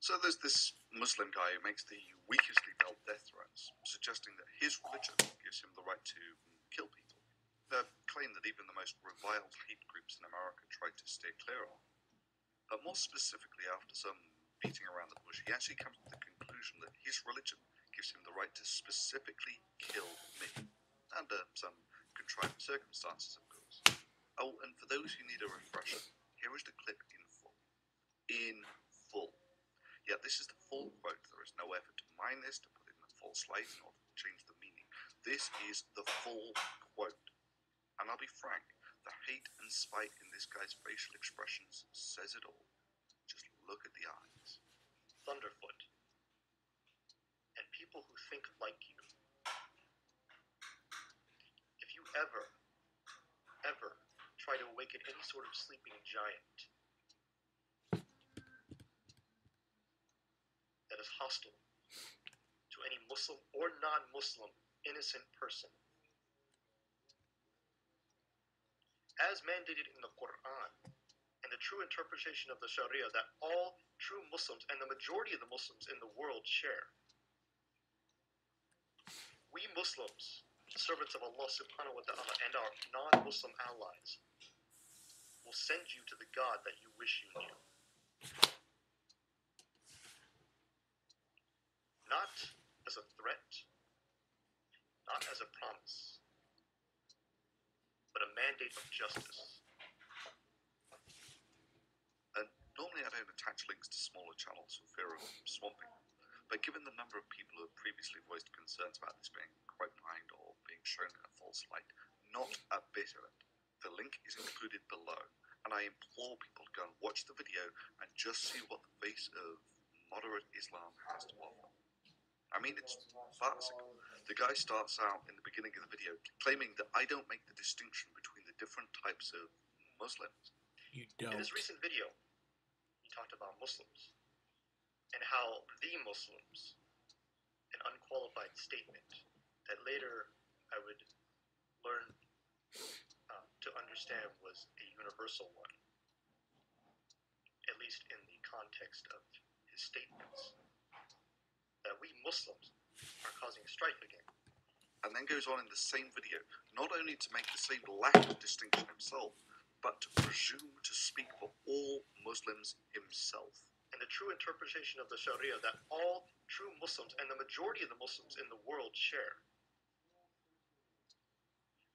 So there's this Muslim guy who makes the weakestly veiled death threats, suggesting that his religion gives him the right to kill people. A claim that even the most reviled hate groups in America tried to steer clear of. But more specifically, after some beating around the bush, he actually comes to the conclusion that his religion gives him the right to specifically kill me, under some contrived circumstances, of course. Oh, and for those who need a refresher, here is the clip in full. In full. Yeah, this is the full quote. There is no effort to mine this, to put in a false light, or to change the meaning. This is the full quote. And I'll be frank, the hate and spite in this guy's facial expressions says it all. Just look at the eyes. Thunderfoot, and people who think like you. If you ever try to awaken any sort of sleeping giant that is hostile to any Muslim or non-Muslim innocent person, as mandated in the Quran and the true interpretation of the Sharia that all true Muslims and the majority of the Muslims in the world share. We Muslims, servants of Allah subhanahu wa ta'ala, and our non-Muslim allies will send you to the God that you wish you knew. Not as a threat, not as a promise, but a mandate of justice. And normally I don't attach links to smaller channels for fear of swamping, but given the number of people who have previously voiced concerns about this being quite blind or being shown in a false light, not a bit of it. The link is included below, and I implore people to go and watch the video and just see what the face of moderate Islam has to offer. I mean, it's farcical. The guy starts out in the beginning of the video claiming that I don't make the distinction between the different types of Muslims. You don't. In his recent video, he talked about Muslims and how the Muslims, an unqualified statement that later I would learn to understand was a universal one, at least in the context of his statements, that we Muslims are causing strife again. And then goes on in the same video, not only to make the same lack of distinction himself, but to presume to speak for all Muslims himself. And the true interpretation of the Sharia that all true Muslims and the majority of the Muslims in the world share.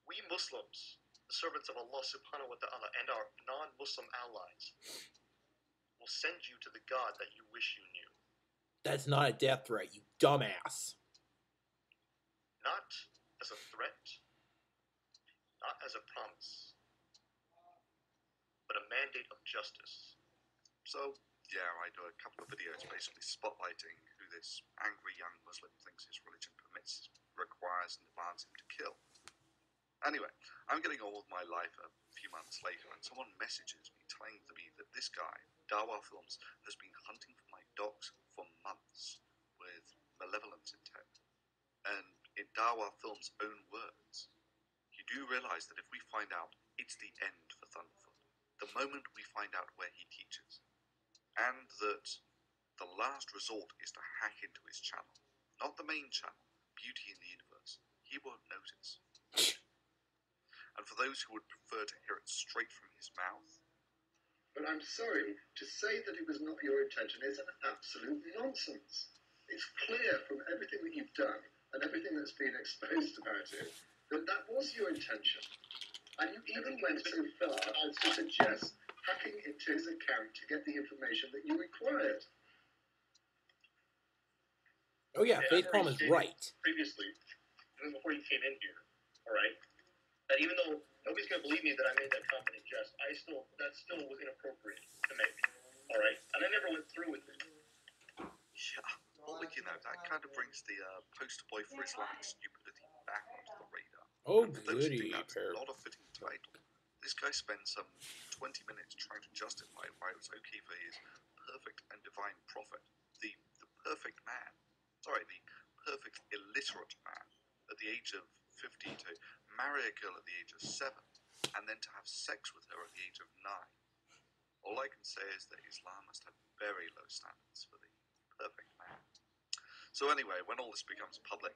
We Muslims, the servants of Allah subhanahu wa ta'ala, and our non-Muslim allies will send you to the God that you wish you knew. That's not a death threat, you dumbass. Not as a threat, not as a promise, but a mandate of justice. So, yeah, I do a couple of videos basically spotlighting who this angry young Muslim thinks his religion permits, requires, and demands him to kill. Anyway, I'm getting on with my life a few months later, and someone messages me telling me that this guy, DawahFilms, has been hunting for my docs for months with malevolent intent. And in DawahFilms' own words, you do realize that if we find out, it's the end for Thunderfoot. The moment we find out where he teaches. And that the last resort is to hack into his channel. Not the main channel, Beauty in the Universe. He won't notice. And for those who would prefer to hear it straight from his mouth. But I'm sorry, to say that it was not your intention is an absolute nonsense. It's clear from everything that you've done and everything that's been exposed about it that that was your intention. And you even went so far as to suggest hacking into his account to get the information that you required. Oh yeah, Faithpalm is right. Previously, even before you came in here, alright? That even though nobody's going to believe me that I made that confident jest, that still was inappropriate to make, alright? And I never went through with it. Yeah, well, you know, that kind of brings the poster boy for Islamic stupidity back onto the radar. Oh, and for those who goody, think that's not a fitting title, this guy spends some 20 minutes trying to justify why it was okay for his perfect and divine prophet, the perfect man, the perfect illiterate man, at the age of 50 to marry a girl at the age of 7, and then to have sex with her at the age of 9. All I can say is that Islam must have very low standards for the perfect man. So anyway, when all this becomes public,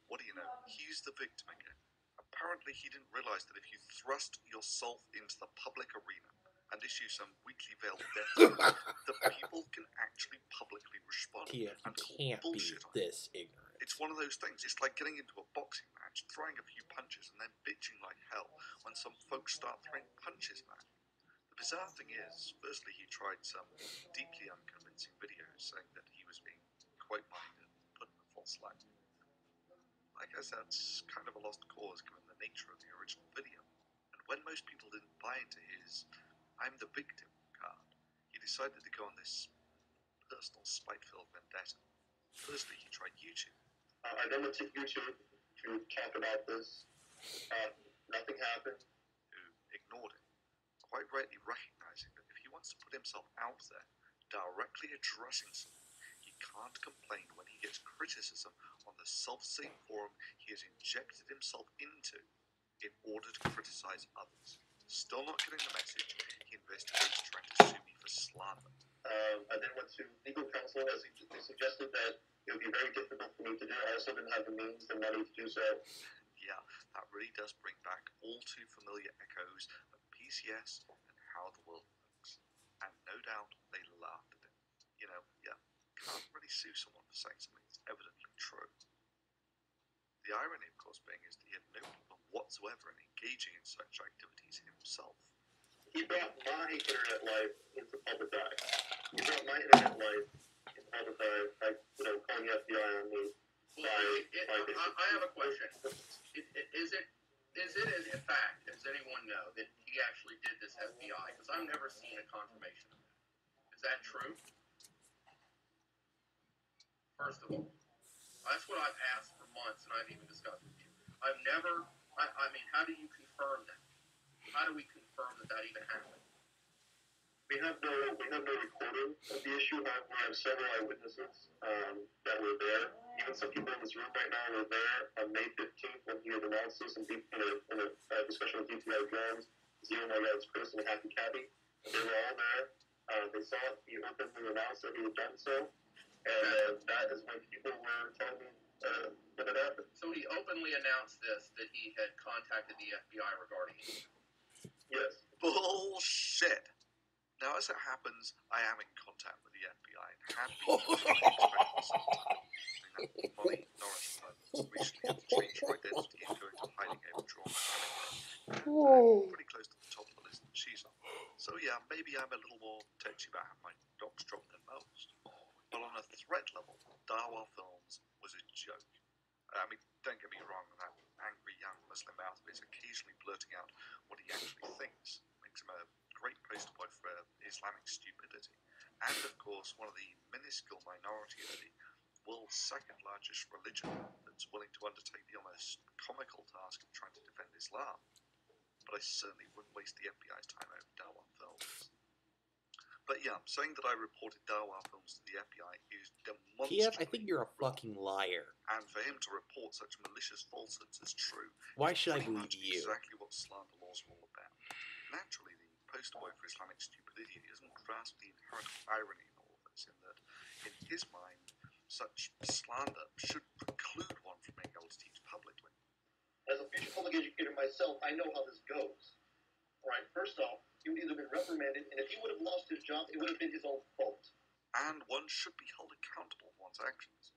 what do you know? He's the victim again. Apparently he didn't realize that if you thrust yourself into the public arena and issue some weakly veiled death threat, that people can actually publicly respond TF, you and call can't be bullshit on you. this ignorant. It's one of those things. It's like getting into a boxing match, throwing a few punches, and then bitching like hell when some folks start throwing punches back. The bizarre thing is, firstly, he tried some deeply unconvincing videos saying that he was being quote-mined and put in a false light. I guess that's kind of a lost cause given the nature of the original video. And when most people didn't buy into his "I'm the victim" card, he decided to go on this personal spite-filled vendetta. Firstly, he tried YouTube. I then went to YouTube to talk about this. Nothing happened. Who ignored him, quite rightly recognizing that if he wants to put himself out there, directly addressing someone, he can't complain when he gets criticism on the self-same forum he has injected himself into in order to criticize others. Still not getting the message, he investigates trying to sue me for slander. I then went to legal counsel as they suggested that it would be very difficult for me to do. I also didn't have the means and money to do so. Yeah, that really does bring back all too familiar echoes of PCS and how the world works. And no doubt they laughed at him. Can't really sue someone for saying something that's evidently true. The irony, of course, being is that he had no problem whatsoever in engaging in such activities himself. He brought my internet life into public eye. He brought my internet life into public eye by, calling the FBI on me. I have a question. Is it in fact, does anyone know that he actually did this FBI? Because I've never seen a confirmation of that. Is that true? First of all, that's what I've asked for months, and I've even discussed with you. I mean, how do you confirm that? How do we confirm that even happened? We have no recording of the issue. We have several eyewitnesses that were there. Even some people in this room right now were there on May 15th when he had announced this in a discussion with DTI Jones, Zero My Yards Chris, and Happy Cabby. They were all there. They saw it. He openly announced that he had done so. And that is when people were telling me that it happened. So he openly announced this, that he had contacted the FBI regarding it. Yes. Bullshit! Now, as it happens, I am in contact with the FBI and have been for some time. Molly Norris recently had to change her identity and go into hiding over trauma. I'm pretty close to the top of the list that she's on. So yeah, maybe I'm a little more touchy about how my docs dropped than most. But on a threat level, DawahFilms was a joke. I mean, don't get me wrong, that angry young Muslim mouthpiece is occasionally blurting out what he actually thinks. Makes him a great poster boy for Islamic stupidity. And of course, one of the minuscule minority of the world's second largest religion that's willing to undertake the almost comical task of trying to defend Islam. But I certainly wouldn't waste the FBI's time over DawahFilms. But yeah, saying that I reported DawahFilms to the FBI is demonstrably TF, I think you're a fucking liar. And for him to report such malicious falsehoods as true, Why should I pretty believe much you? exactly what slander laws are all about. Naturally, the poster boy for Islamic stupidity doesn't grasp the inherent irony in all of this, in that, in his mind, such slander should preclude one from being able to teach publicly. As a future public educator myself, I know how this goes. All right, first off, he would either have been reprimanded, and if he would have lost his job, it would have been his own fault. And one should be held accountable for one's actions.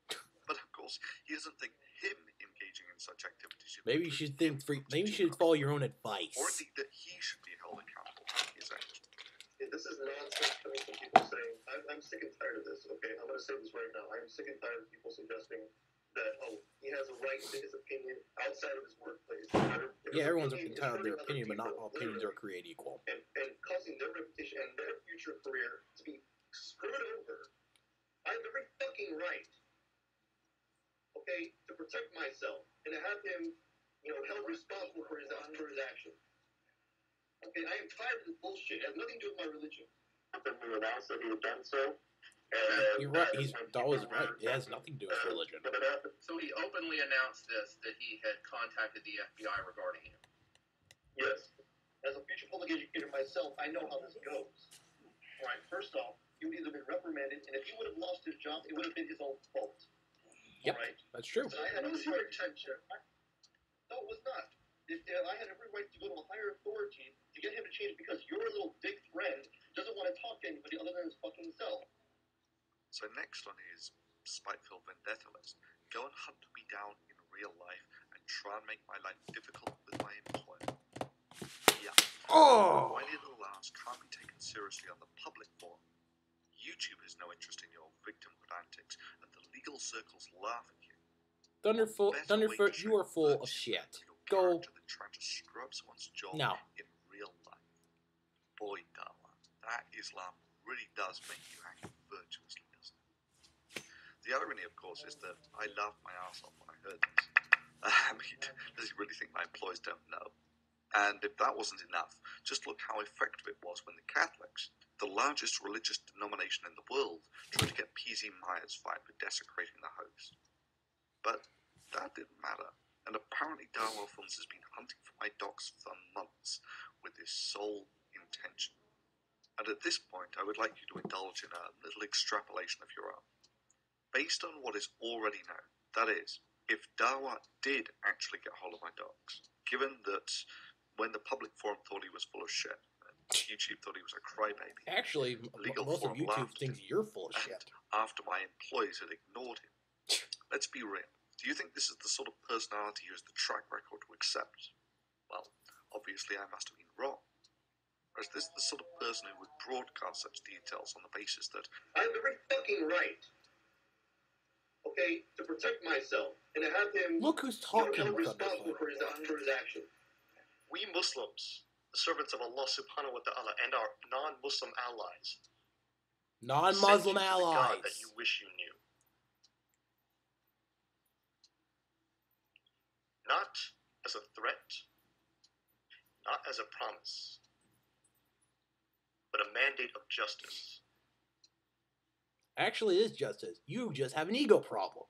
But of course, he doesn't think him engaging in such activities should Maybe you should follow your own advice. or indeed that he should be held accountable for his actions. Yeah, this is nonsense coming from people saying, I'm sick and tired of this, okay? I'm going to say this right now. I'm sick and tired of people suggesting that, he has a right to his opinion outside of his workplace. Yeah, everyone's entitled to their opinion, but not all opinions are created equal. And causing their reputation and their future career to be screwed over. I have every fucking right, okay, to protect myself and to have him, held responsible for his actions. Okay, I am tired of this bullshit. It has nothing to do with my religion. Then we announced that he had done so. You're right. Dawah's right. It has nothing to do with religion. So he openly announced this, that he had contacted the FBI regarding it. Yes. As a future public educator myself, I know how this goes. All right, first off, he would either have been reprimanded independent, and if he would have lost his job, it would have been his own fault. Yep. All right? That's true. So what was your intention? No, it was not. If I had every right to go to a higher authority to get him to change because your little dick friend doesn't want to talk to anybody other than his fucking self. So next on his spiteful vendetta list, go and hunt me down in real life and try and make my life difficult with my employer. Yeah. Oh! While your little ass can't be taken seriously on the public forum, YouTube has no interest in your victimhood antics, and the legal circles laugh at you. Thunderf00t, you are full of shit. Go. Than trying to scrub someone's job No. in real life. Boy, Dawa, that Islam really does make you angry virtuously, doesn't it? The irony, of course, is that I laughed my ass off when I heard this. I mean, does he really think my employees don't know? And if that wasn't enough, just look how effective it was when the Catholics, the largest religious denomination in the world, tried to get PZ Myers fired for desecrating the host. But that didn't matter. And apparently DawahFilms has been hunting for my docs for months with this sole intention. And at this point, I would like you to indulge in a little extrapolation of your own. Based on what is already known, that is, if Dawah did actually get hold of my docs, given that when the public forum thought he was full of shit, and YouTube thought he was a crybaby, Actually, legal most of forum YouTube laughed thinks at him, you're full of and shit. after my employees had ignored him. Let's be real. Do you think this is the sort of personality who has the track record to accept? Well, obviously I must have been wrong. Or is this the sort of person who would broadcast such details on the basis that I have every fucking right, okay, to protect myself and to have him Look who's talking, held responsible Thunderf00t. for his action. We Muslims, the servants of Allah subhanahu wa ta'ala, and our non-Muslim allies, Non-Muslim send you to the God allies. that you wish you knew. Not as a threat, not as a promise, but a mandate of justice. Actually, it is justice. You just have an ego problem.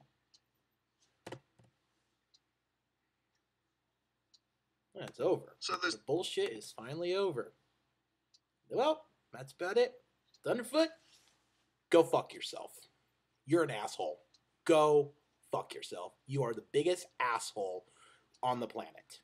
It's over. So there's The bullshit is finally over. Well, that's about it. Thunderf00t, go fuck yourself. You're an asshole. Go fuck yourself. You are the biggest asshole on the planet.